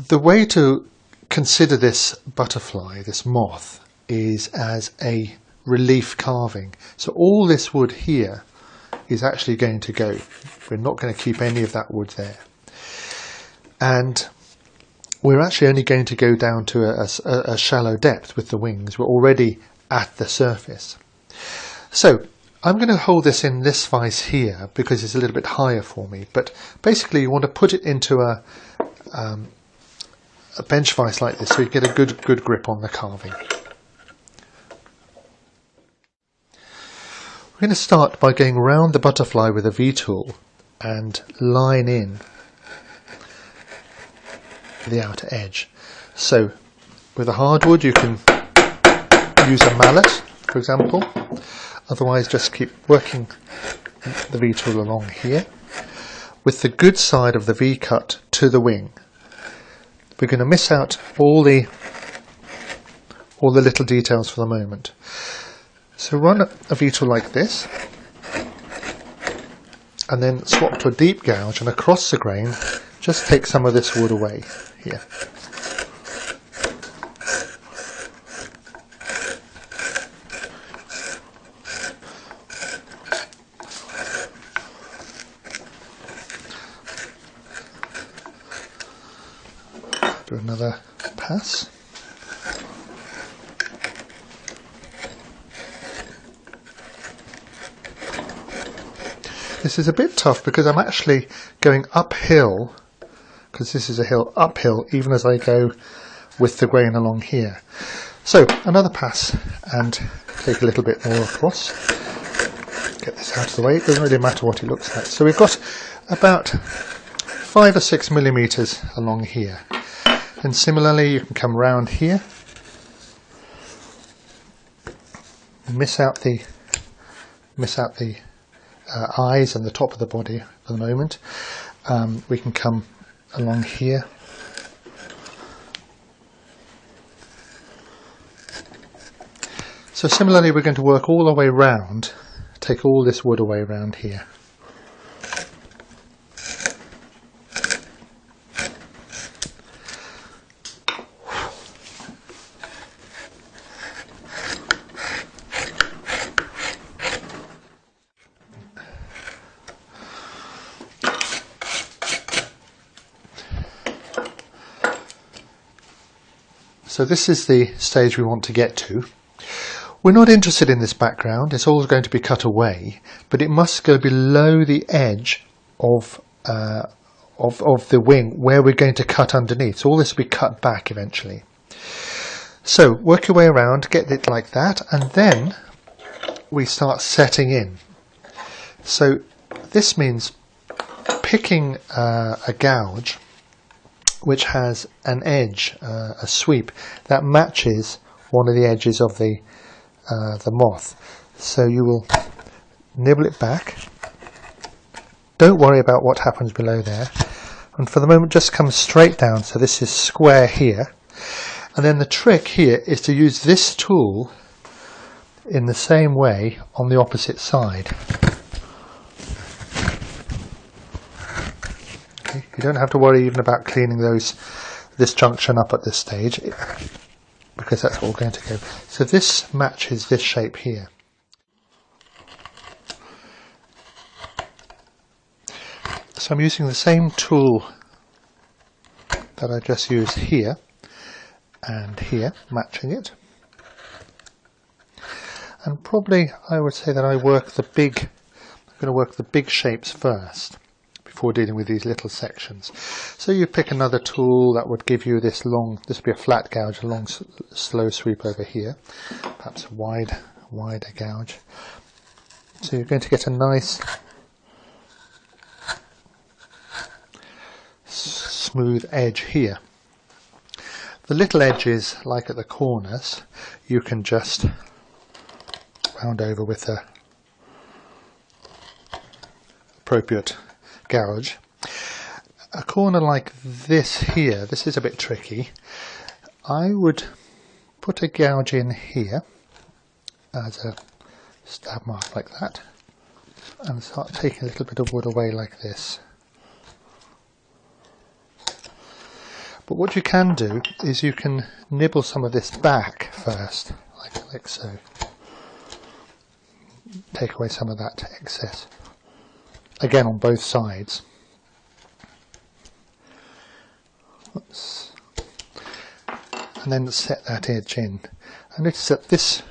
The way to consider this butterfly, this moth, is as a relief carving. So all this wood here is actually going to go. We're not going to keep any of that wood there. And we're actually only going to go down to a shallow depth with the wings. We're already at the surface. So I'm going to hold this in this vise here because it's a little bit higher for me. But basically you want to put it into a bench vise like this so you get a good grip on the carving. We're going to start by going around the butterfly with a V-tool and line in the outer edge. So with a hardwood you can use a mallet, for example. Otherwise just keep working the V-tool along here with the good side of the V-cut to the wing. We're going to miss out all the little details for the moment. So run a V-tool like this and then swap to a deep gouge, and across the grain just take some of this wood away here. Do another pass. This is a bit tough because I'm actually going uphill, because this is a hill, uphill even as I go with the grain along here. So another pass and take a little bit more across. Get this out of the way, it doesn't really matter what it looks like. So we've got about 5 or 6 millimeters along here. And similarly you can come round here, miss out the eyes and the top of the body for the moment. We can come along here. So similarly we're going to work all the way round, take all this wood away round here. So this is the stage we want to get to. We're not interested in this background, it's all going to be cut away, but it must go below the edge of the wing where we're going to cut underneath. So all this will be cut back eventually. So work your way around, get it like that, and then we start setting in. So this means picking a gouge which has an edge, a sweep, that matches one of the edges of the moth. So you will nibble it back. Don't worry about what happens below there. And for the moment just come straight down, so this is square here. And then the trick here is to use this tool in the same way on the opposite side. You don't have to worry even about cleaning this junction up at this stage, because that's all going to go. So this matches this shape here. So I'm using the same tool that I just used here and here, matching it. And probably I would say that I'm going to work the big shapes first, before dealing with these little sections. So you pick another tool that would give you this would be a flat gouge, a long slow sweep over here, perhaps a wider gouge. So you're going to get a nice smooth edge here. The little edges, like at the corners, you can just round over with the appropriate gouge. A corner like this here, this is a bit tricky. I would put a gouge in here as a stab mark like that and start taking a little bit of wood away like this. But what you can do is you can nibble some of this back first, like so. Take away some of that excess. Again on both sides. Oops. And then set that edge in. I notice that this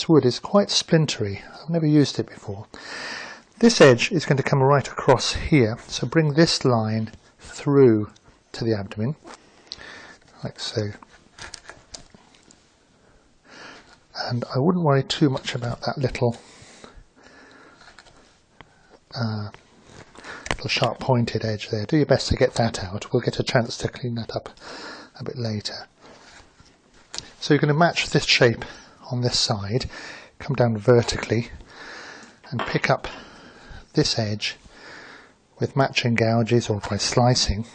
wood is quite splintery. I've never used it before. This edge is going to come right across here, so bring this line through to the abdomen, like so. And I wouldn't worry too much about that little sharp pointed edge there. Do your best to get that out. We'll get a chance to clean that up a bit later. So you're going to match this shape on this side, come down vertically and pick up this edge with matching gouges or by slicing,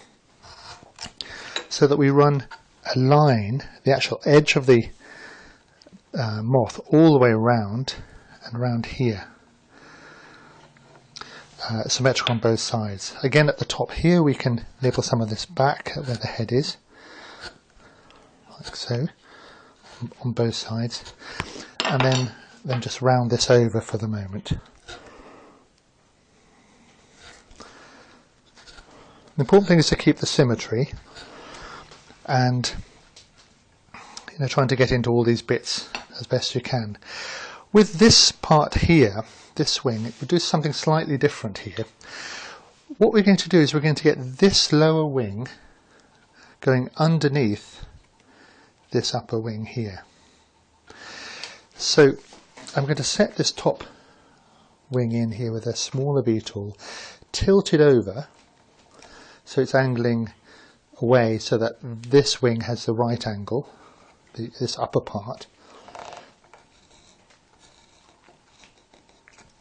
so that we run a line, the actual edge of the moth, all the way around and around here, symmetrical on both sides. Again, at the top here we can nibble some of this back where the head is, like so, on both sides, and then just round this over for the moment. The important thing is to keep the symmetry and trying to get into all these bits as best you can. With this part here, this wing, we'll do something slightly different here. What we're going to do is we're going to get this lower wing going underneath this upper wing here. So I'm going to set this top wing in here with a smaller V tool, tilt it over so it's angling away so that this wing has the right angle, this upper part.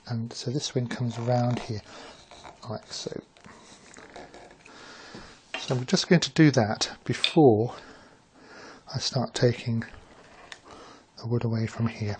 And so this wing comes around here, like so. So I'm just going to do that before I start taking the wood away from here.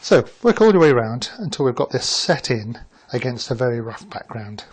So work all the way around until we've got this set in against a very rough background.